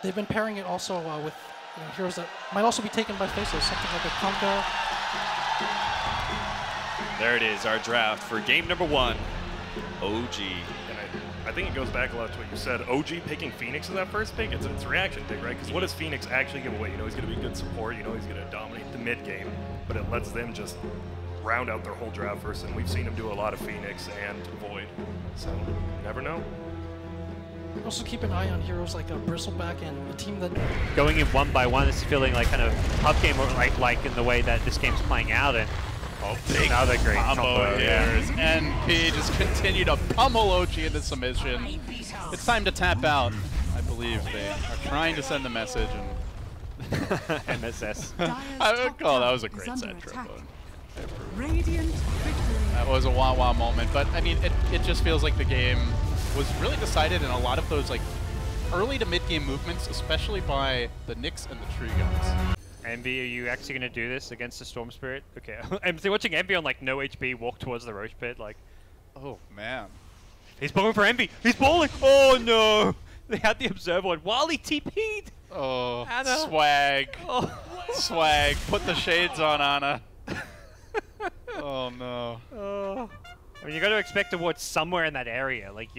they've been pairing it also with heroes that might also be taken by faces, something like a Conga. There it is, our draft for game number 1, OG. And I think it goes back a lot to what you said. OG picking Phoenix as that first pick, it's a reaction pick, right? Because what does Phoenix actually give away? You know, he's going to be good support. You know, he's going to dominate the mid game, but it lets them just round out their whole draft first. And we've seen him do a lot of Phoenix and Void, so you never know. Also keep an eye on heroes like Bristleback and a team that... Going in one by one, this is feeling like kind of pub game, or like in the way that this game's playing out. And another great combo here. NP just continue to pummel OG into submission. It's time to tap out. I believe they are trying to send a message. And MSS. I would call that was a great set trip. Radiant victory. That was a wah-wah moment, but I mean, it just feels like the game was really decided in a lot of those like early to mid-game movements, especially by the Nyx and the Tree Guns. Envy, are you actually going to do this against the Storm Spirit? Okay, I'm watching Envy on like no HP walk towards the Roche Pit, like... Oh, man. He's bowling for Envy! He's bowling! Oh no! They had the Observer on while he TP'd! Oh, Ana. swag. Oh. Swag. Put the shades on, Ana. Oh no. Oh. I mean, you got to expect a ward somewhere in that area. Like,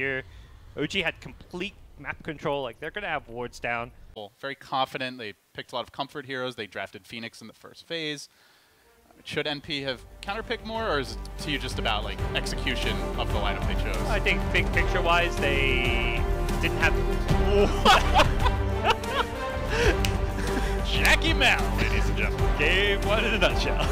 OG had complete map control. Like, they're going to have wards down. Very confident. They picked a lot of comfort heroes. They drafted Phoenix in the first phase. Should NP have counterpicked more, or is it to you just about like execution of the lineup they chose? I think big picture-wise, they didn't have... Jackie Mel, ladies and gentlemen. Game 1 in a nutshell.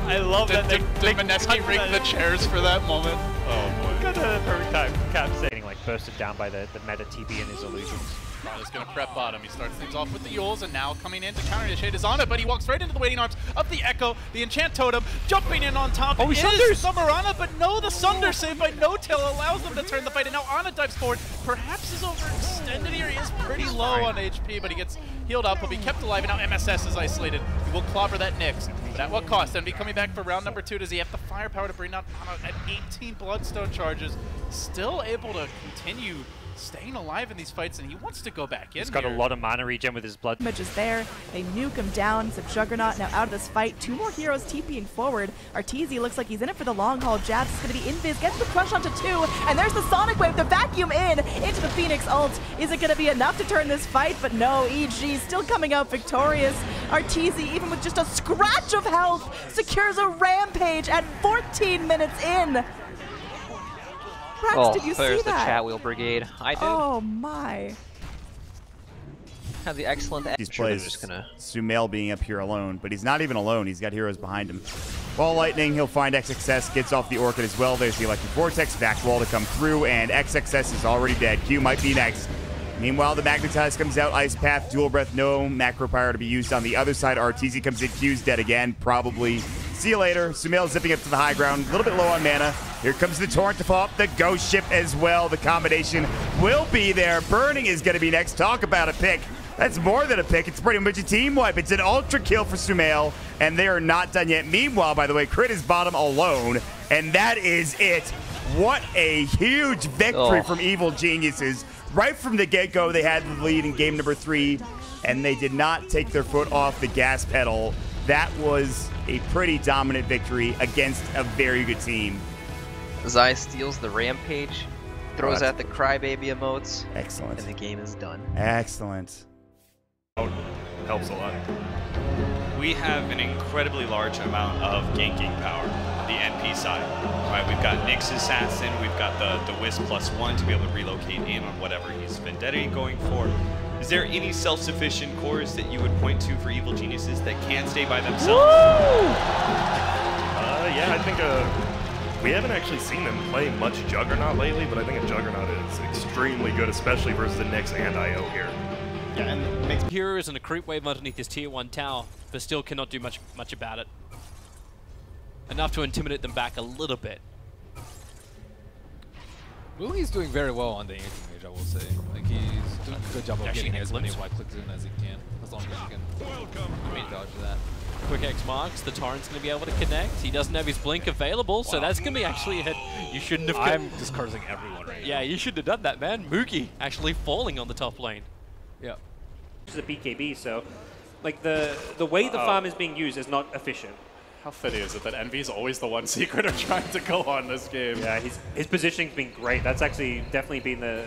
I love that Did Mineski rig the chairs for that moment? Oh boy. Got the perfect time. Cap saying like bursted down by the meta TP and his illusions. Ana's going to prep bottom. He starts things off with the Yules, and now coming in to counter the shade is Ana, but he walks right into the waiting arms of the Echo, the Enchant Totem, jumping in on top. Oh, he is Summerana, but no, the Sunder save by No-Tail allows them to turn the fight, and now Ana dives forward. Perhaps is overextended here. He is pretty low on HP, but he gets healed up. He'll be kept alive, and now MSS is isolated. He will clobber that Nyx, but at what cost? Envy coming back for round number 2. Does he have the firepower to bring down Ana at 18 Bloodstone charges? Still able to continue staying alive in these fights, and he wants to go back in. He's got a lot of mana regen with his blood. Image is there. They nuke him down. It's a Juggernaut now out of this fight. 2 more heroes TPing forward. Arteezy looks like he's in it for the long haul. Jabs is going to be invis, gets the crush onto 2, and there's the Sonic Wave, the vacuum into the Phoenix ult. Is it going to be enough to turn this fight? But no, EG still coming out victorious. Arteezy, even with just a scratch of health, secures a rampage at 14 minutes in. Brax, did you see that? There's the Chat Wheel Brigade. I did. Oh my. Have the excellent... These plays, Sumail being up here alone, but he's not even alone. He's got heroes behind him. Ball Lightning, he'll find XXS, gets off the Orchid as well. There's the Electric Vortex, back wall to come through, and XXS is already dead. Q might be next. Meanwhile, the Magnetize comes out, Ice Path, Dual Breath, no Macro Power to be used on the other side. Arteezy comes in, Q's dead again, probably. See you later. Sumail zipping up to the high ground, a little bit low on mana. Here comes the Torrent to fall up, the Ghost Ship as well. The combination will be there. Burning is going to be next. Talk about a pick. That's more than a pick. It's pretty much a team wipe. It's an ultra kill for Sumail, and they are not done yet. Meanwhile, by the way, Crit is bottom alone, and that is it. What a huge victory from Evil Geniuses. Right from the get-go, they had the lead in game number 3, and they did not take their foot off the gas pedal. That was a pretty dominant victory against a very good team. Zai steals the Rampage, throws out the Crybaby emotes. Excellent. And the game is done. Excellent. Helps a lot. We have an incredibly large amount of ganking power on the NP side. Right, we've got Nyx Assassin, we've got the Wisp +1 to be able to relocate in on whatever he's Vendetta going for. Is there any self-sufficient cores that you would point to for Evil Geniuses that can stay by themselves? Yeah, I think we haven't actually seen them play much Juggernaut lately, but I think a Juggernaut is extremely good, especially versus the Nyx and IO here. Yeah, and makes heroes and a creep wave underneath his tier 1 tower, but still cannot do much about it. Enough to intimidate them back a little bit. Willie's doing very well on the Ancient Mage, I will say. Like, he's doing a good job of getting as many white clicks in as he can, as long as he can dodge that. Quick X marks. The Torrent's going to be able to connect. He doesn't have his blink available, so that's going to be actually a hit. You shouldn't have. I'm discarding everyone right now. Yeah, you shouldn't have done that, man. Mookie actually falling on the top lane. Yeah. This is a BKB, so like the way the farm is being used is not efficient. How funny is it that Envy's always the one Secret are trying to go on this game? Yeah, his positioning's been great. That's actually definitely been the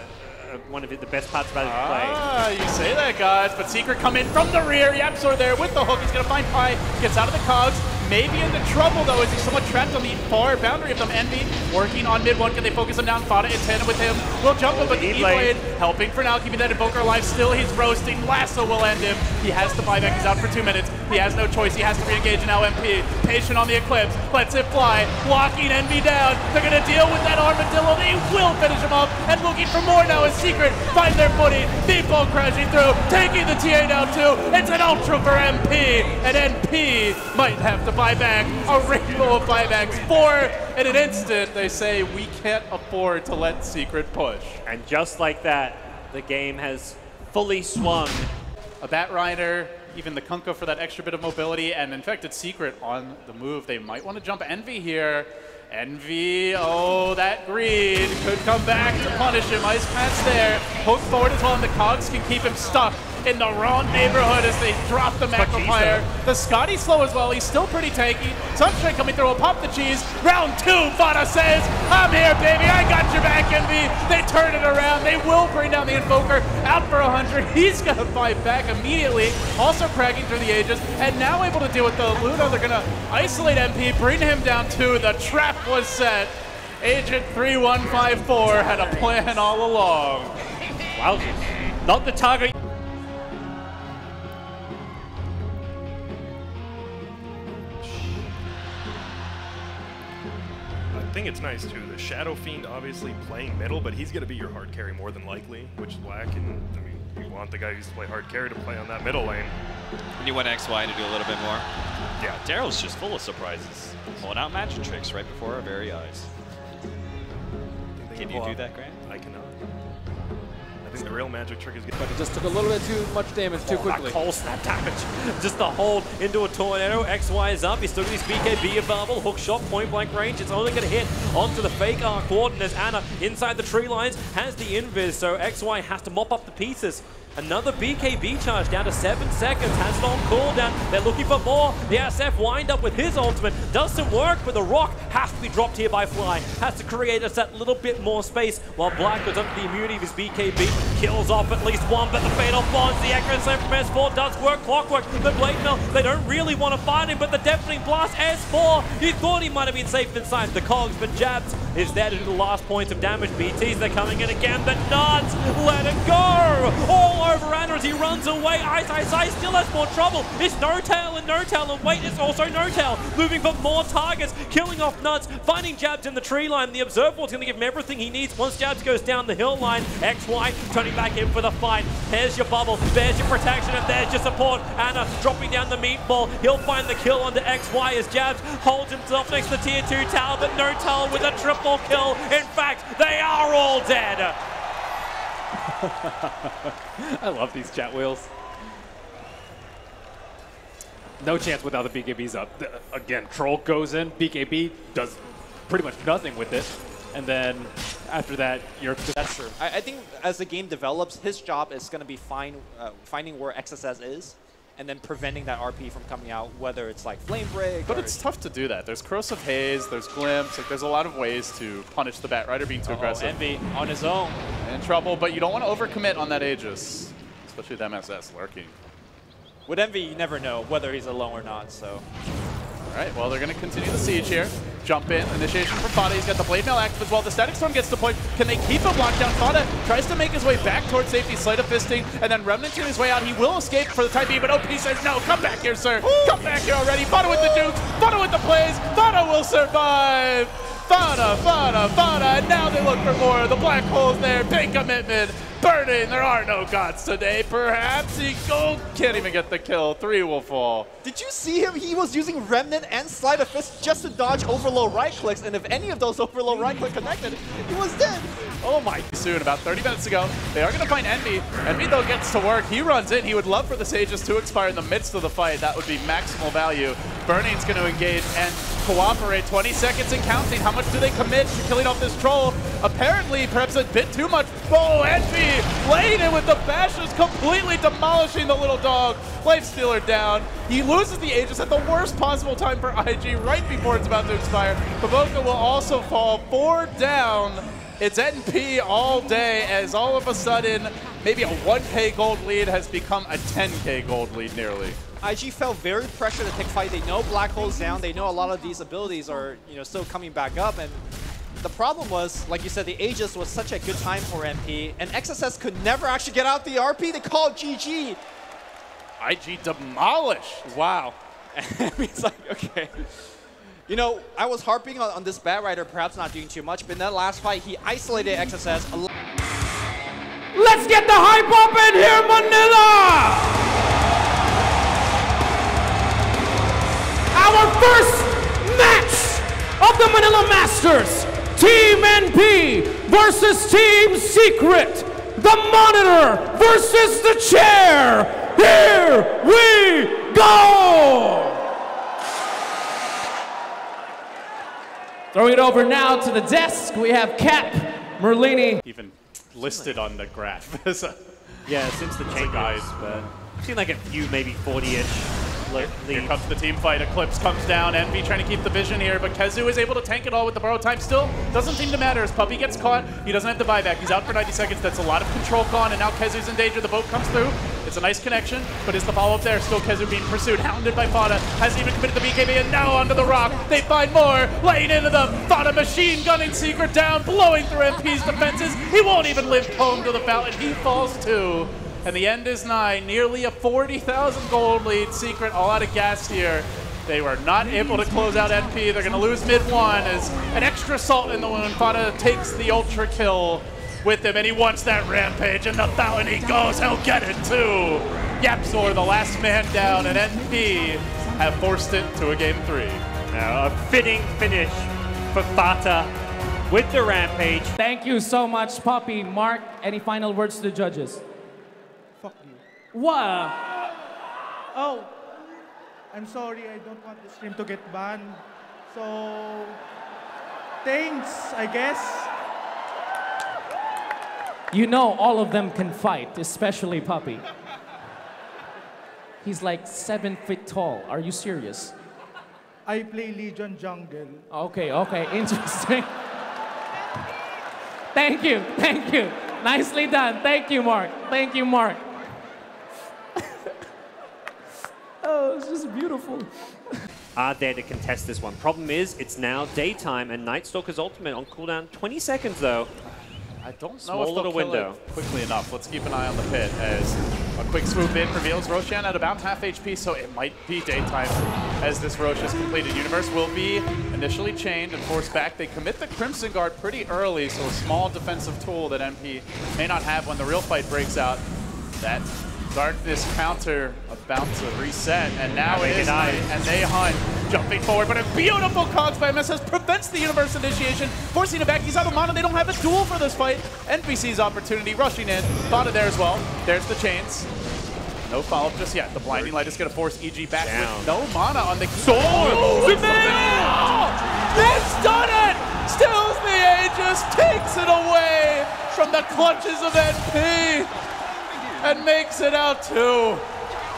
one of the best parts about his play. Ah, you say that, guys, but Secret come in from the rear. Yapzor there with the hook. He's going to find Pi. Gets out of the cogs. Maybe into trouble, though, as he's somewhat trapped on the far boundary of them. Envy working on mid one. Can they focus him down? Fada in tandem with him. Will jump him, but the E-Blade helping for now, keeping that Invoker alive. Still, he's roasting. Lasso will end him. He has to buy back. He's out for 2 minutes. He has no choice. He has to re-engage now. MP. Patient on the Eclipse. Lets it fly. Locking Envy down. They're going to deal with that Armadillo. They will finish him up. And looking for more now as Secret find their footing. Default crashing through. Taking the TA down too. It's an Ultra for MP. And MP might have to buy back a rainbow of buybacks. 4 in an instant. They say we can't afford to let Secret push. And just like that, the game has fully swung. A Batrider, even the Kunkka for that extra bit of mobility, and Infected Secret on the move. They might want to jump Envy here. Envy, oh, that greed could come back to punish him. Ice Patch there. Hook forward as well, and the Cogs can keep him stuck in the wrong neighborhood as they drop the Magnifier. The Scotty slow as well. He's still pretty tanky. Sunshine coming through. Will pop the cheese. Round 2, Fada says, I'm here, baby. I got your back, Envy. They turn it around. They will bring down the Invoker. Out for 100. He's going to fight back immediately. Also cracking through the Aegis. And now able to deal with the Luna. They're going to isolate MP, bring him down too. The trap was set. Agent 3154 had a plan all along. Wow. Not the target. I think it's nice too. The Shadow Fiend obviously playing middle, but he's going to be your hard carry more than likely, which is whack. And I mean, you want the guy who used to play hard carry to play on that middle lane. And you want XY to do a little bit more. Yeah, Daryl's just full of surprises. Pulling out magic tricks right before our very eyes. Can you do that, Grant? I cannot. I think the real magic trick is good. But it just took a little bit too much damage too quickly. That cold snap damage. Just the hold into a tornado. XY is up. He's still got his BKB available. Hook shot, point blank range. It's only going to hit onto the fake arc ward. And as Anna inside the tree lines has the invis, so XY has to mop up the pieces. Another BKB charge down to 7 seconds. Has it on cooldown. They're looking for more. The SF wind up with his ultimate. Does some work, but the rock has to be dropped here by Fly. Has to create us that little bit more space while Black goes under the immunity of his BKB. Kills off at least one, but the Fatal Bonds, the Echo Slam from S4 does work. Clockwork, the Blade Mill, they don't really want to fight him, but the Deafening Blast, S4, you thought he might have been safe inside the cogs, but Jabs is there to do the last points of damage. BTs, they're coming in again, the nuts, let it go! All over Anna as he runs away. Ice still has more trouble. It's No Tail and wait, it's also No Tail. Moving for more targets, killing off Nuts, finding Jabs in the tree line. The Observer's going to give him everything he needs once Jabs goes down the hill line. XY turning back in for the fight. There's your bubble, there's your protection, and there's your support. Anna dropping down the meatball. He'll find the kill onto XY as Jabs holds himself next to the tier 2 tower, but No Tail with a triple kill. In fact, they are all dead. I love these chat wheels. No chance without the BKBs up. Again, Troll goes in, BKB does pretty much nothing with it. And then after that, you're... That's true. I think as the game develops, his job is going to be finding where XSS is and then preventing that RP from coming out, whether it's like Flame Break. But it's tough to do that. There's Corrosive Haze, there's Glimpse, like there's a lot of ways to punish the Batrider being too aggressive. Envy on his own. In trouble, but you don't want to overcommit on that Aegis, especially with MSS lurking. With Envy, you never know whether he's alone or not, so. All right, well, they're going to continue the siege here. Jump in, initiation from Fada. He's got the Blade Mail active as well. The Static Storm gets to point. Can they keep him locked down? Fada tries to make his way back towards safety, Sleight of Fisting, and then Remnanting his way out. He will escape for the time being, but OP says, no, come back here, sir. Come back here already. Fada with the dukes. Fada with the plays. Fada will survive. Fada, and now they look for more. The black hole's there, big commitment. Burning, there are no gods today. Perhaps he can't even get the kill. 3 will fall. Did you see him? He was using Remnant and Sleight of Fist just to dodge overload right clicks, and if any of those overload right click connected, he was dead. Oh my. Soon, about 30 minutes ago, they are going to find Envy. Envy, though, gets to work. He runs in. He would love for the Sages to expire in the midst of the fight. That would be maximal value. Burning's going to engage and cooperate. 20 seconds and counting. How much do they commit to killing off this troll? Apparently, perhaps a bit too much. Oh, Envy laying in with the bashes, completely demolishing the little dog. Lifestealer down. He loses the Aegis at the worst possible time for IG right before it's about to expire. Baboka will also fall. 4 down. It's NP all day as all of a sudden maybe a 1K gold lead has become a 10K gold lead nearly. IG felt very pressured to take fight. They know Black Hole's down. They know a lot of these abilities are still coming back up. And the problem was, like you said, the Aegis was such a good time for NP. And XSS could never actually get out the RP. They called GG. IG demolished. Wow. It's like, okay. I was harping on this Bad Rider perhaps not doing too much, but in that last fight, he isolated XSS. Let's get the hype up in here, Manila! Our first match of the Manila Masters. Team NP versus Team Secret. The Monitor versus the Chair. Here we go! Throwing it over now to the desk, we have Cap, Merlini. Even listed on the graph. Yeah, since the changes, but I've seen like a few, maybe 40-ish. Here comes the team fight. Eclipse comes down. Envy trying to keep the vision here, but Kezu is able to tank it all with the borrow time still. Doesn't seem to matter as Puppy gets caught. He doesn't have the buyback. He's out for 90 seconds. That's a lot of control gone, and now Kezu's in danger. The boat comes through. It's a nice connection, but is the follow-up there? Still Kezu being pursued, hounded by Fada. Hasn't even committed the BKB, and now onto the rock. They find more, laying into them. Fada machine gunning Secret down, blowing through MP's defenses. He won't even lift home to the fountain. He falls too. And the end is nigh. Nearly a 40,000 gold lead. Secret all out of gas here. They were not able to close out NP. They're going to lose mid-1 as an extra salt in the wound. Fada takes the ultra kill with him, and he wants that rampage. And the fountain he goes. He'll get it too. Yapzor, the last man down, and NP have forced it to a game 3. Now, a fitting finish for Fata with the rampage. Thank you so much, Poppy. Mark, any final words to the judges? Fuck you. What? Oh, I'm sorry. I don't want the stream to get banned. So, thanks, I guess. All of them can fight, especially Puppy. He's like 7 feet tall. Are you serious? I play Legion Jungle. Okay, interesting. Thank you. Nicely done. Thank you, Mark. Oh, it's just beautiful. Are there to contest this one? Problem is, it's now daytime, and Night Stalker's ultimate on cooldown 20 seconds, though. I don't Small know if little they'll kill window. it quickly enough. Let's keep an eye on the pit as a quick swoop in reveals Roshan at about half HP, so it might be daytime as this Rosh is completed. Universe will be initially chained and forced back. They commit the Crimson Guard pretty early, so a small defensive tool that MP may not have when the real fight breaks out. That darkness counter about to reset, and now it is night, and they hunt. Jumping forward, but a beautiful cogs by MSS prevents the Universe initiation, forcing it back. He's out of mana. They don't have a duel for this fight. NPC's opportunity, rushing in. Fada there as well. There's the chains. No follow-up just yet. The Blinding Light is going to force EG back with no mana on the sword. It's done it! Steals the Aegis, takes it away from the clutches of NP, and makes it out too.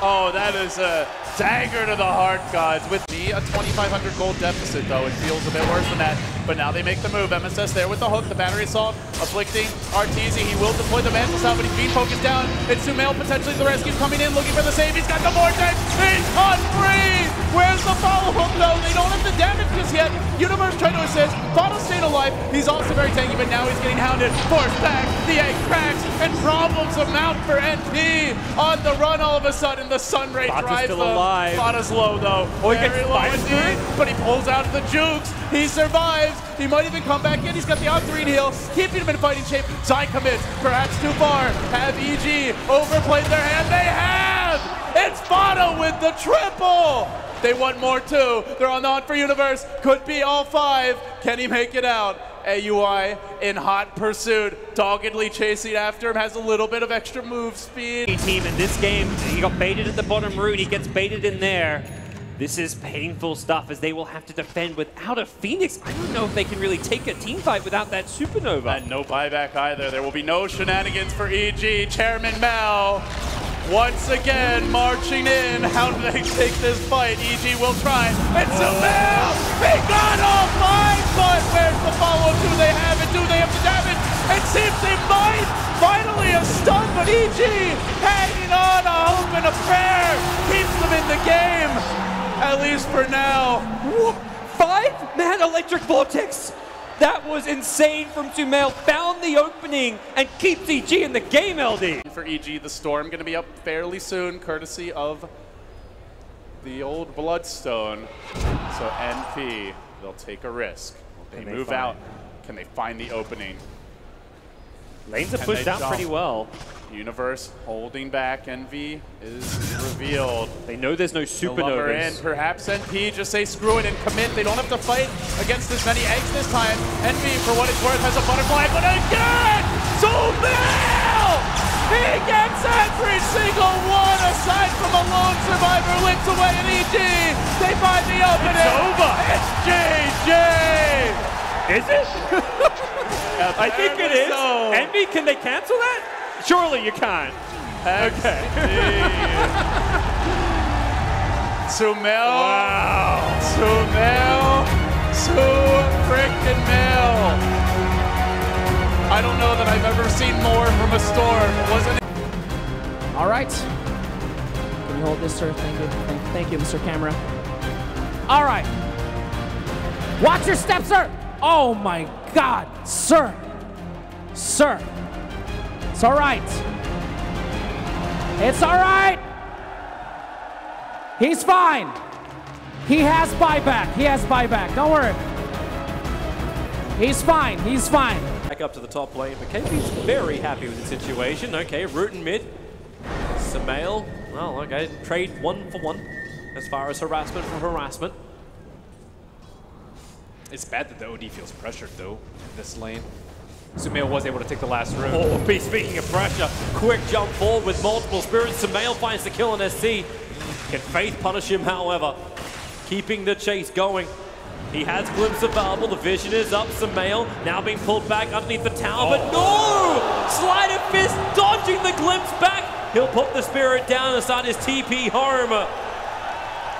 Oh, that is a dagger to the heart, gods. With me, a 2,500 gold deficit, though. It feels a bit worse than that. But now they make the move. MSS there with the hook, the battery assault, afflicting Arteezy. He will deploy the Mantle Sound, but he's being focused down. It's Sumail potentially the rescue coming in, looking for the save. He's got the Vortex. He's caught free. Where's the follow-up though? They don't have the damage just yet. Universe trying to assist. Bottle staying alive. He's also very tanky, but now he's getting hounded. Forced back. The egg cracks, and problems amount for NP. On the run all of a sudden. The sun ray drives still them. alive. Botto's low though. Oh, he Very gets low spiked indeed, but he pulls out the jukes. He survives. He might even come back in. He's got the on-3 heal, keeping him in fighting shape. Zai commits, perhaps too far. Have EG overplayed their hand? They have! It's Vado with the triple! They want more too. They're on the hunt for Universe. Could be all 5. Can he make it out? AUI in hot pursuit, doggedly chasing after him, has a little bit of extra move speed. Team in this game, he got baited at the bottom route, he gets baited in there. This is painful stuff as they will have to defend without a Phoenix. I don't know if they can really take a team fight without that Supernova. And no buyback either. There will be no shenanigans for EG. Chairman Mao once again marching in. How do they take this fight? EG will try. It's a Mao! He got all 5, but where's the follow-up? Do they have it? Do they have the damage? It seems they might. Finally a stun, but EG hanging on a hope and a prayer keeps them in the game. At least for now. 5-man electric vortex. That was insane from Sumail. Found the opening and keeps EG in the game, LD. For EG, the Storm going to be up fairly soon, courtesy of the old Bloodstone. So NP, they'll take a risk. They move out. Can they find the opening? Lanes are pushed out pretty well. Universe holding back. NV is revealed. They know there's no Supernovas. In. Perhaps NP just say screw it and commit. They don't have to fight against as many eggs this time. NV, for what it's worth, has a butterfly, but again! Sumail! He gets every single one aside from a lone survivor linked away at EG. They find the opening. It's over. It's GG! Is it? I think it is. So. Envy, can they cancel that? Surely you can't. Okay. Sumail. Wow. Sumail. Su-frickin-mail. I don't know that I've ever seen more from a Storm. Wasn't it? All right. Can you hold this, sir? Thank you. Thank you, Mr. Camera. All right. Watch your step, sir. Oh my God, sir. Sir. It's all right. It's all right. He's fine. He has buyback. He has buyback. Don't worry. He's fine. He's fine. Back up to the top lane, but KP's very happy with the situation. Okay, root and mid. Sumail, well, okay, trade 1 for 1 as far as harassment for harassment. It's bad that the OD feels pressured, though, in this lane. Sumail was able to take the last room. Oh, speaking of pressure, quick jump forward with multiple spirits. Sumail finds the kill on SC. Can Faith punish him, however? Keeping the chase going. He has glimpse available. The vision is up. Sumail now being pulled back underneath the tower, but no! Sleight of fist dodging the glimpse back. He'll put the spirit down and start his TP home.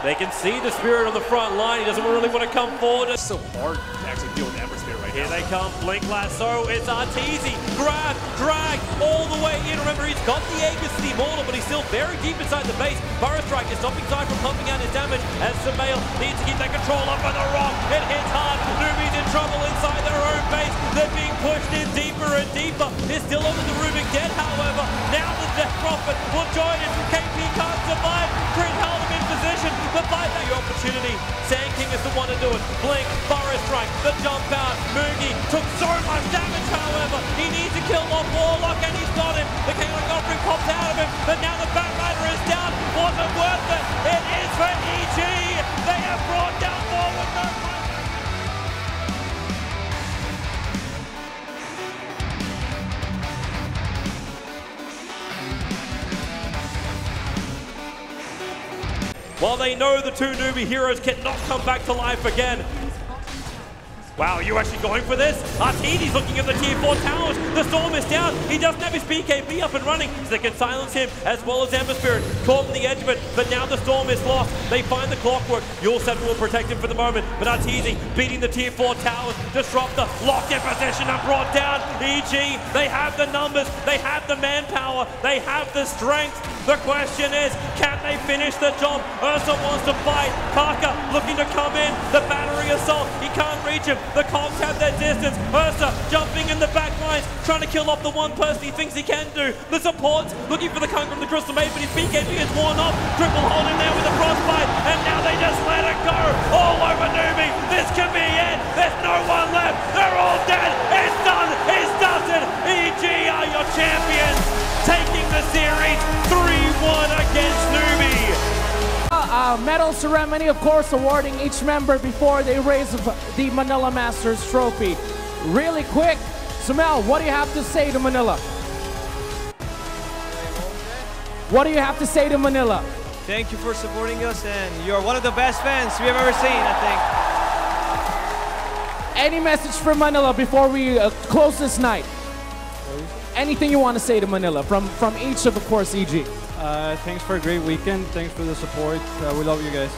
They can see the spirit on the front line. He doesn't really want to come forward. It's so hard to actually deal with Ember Spirit right Here now. they come, Blink Lasso, it's Arteezy, grab, drag, all the way in. Remember, he's got the Aegis to the Immortal, but he's still very deep inside the base. Burrow Strike is stopping Zai from pumping out his damage, as Sumail needs to keep that control up on the rock. It hits hard, Newbies in trouble inside their own base. They're being pushed in deeper and deeper. They're still under the Rubik dead, however. Now the Death Prophet will join in. KP can't survive. Crit held him in position, but by that opportunity, Sand King is the one to do it. Blink, Burrow Strike, the jump out. Moogie took so much damage, however. He needs to kill off Warlock, and he's got him. The King of Godfrey popped out of him, but now the Batrider is down. Wasn't worth it. It is for EG. They have brought down forward. No While they know the two newbie heroes cannot come back to life again, Wow, you actually going for this? Artini's looking at the tier 4 towers. The Storm is down. He doesn't have his BKB up and running, so they can silence him as well as Ember Spirit. Caught in the edge of it, but now the Storm is lost. They find the Clockwork. Yule Scepter will protect him for the moment, but Artini beating the tier 4 towers. Disruptor locked in position and brought down. EG, they have the numbers, they have the manpower, they have the strength. The question is, can they finish the job? Ursa wants to fight. Parker looking to come in. The battery assault, he can't reach him. The Cogs have their distance. Ursa jumping in the back lines, trying to kill off the one person he thinks he can do. The supports looking for the Kung from the Crystal Maid, but his BKB is worn off. Triple hold in there with the Frostbite, and now they just let it go. All over Newbie. This can be it. There's no one left. They're all dead. It's done. It's done. EG are your champions, taking the series 3-1 against Newbie. Medal ceremony, of course, awarding each member before they raise the Manila Masters trophy. Really quick, Sumail, what do you have to say to Manila? What do you have to say to Manila? Thank you for supporting us, and you're one of the best fans we have ever seen, I think. Any message for Manila before we close this night? Anything you want to say to Manila from each of course, EG? Thanks for a great weekend. Thanks for the support. We love you guys.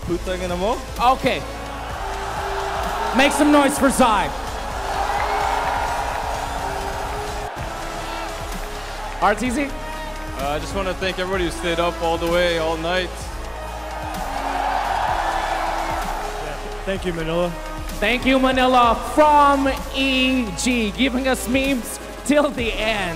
Putang ina mo? Okay. Make some noise for Zai. RTZ? I just want to thank everybody who stayed up all the way, all night. Thank you, Manila. Thank you, Manila, from EG, giving us memes till the end.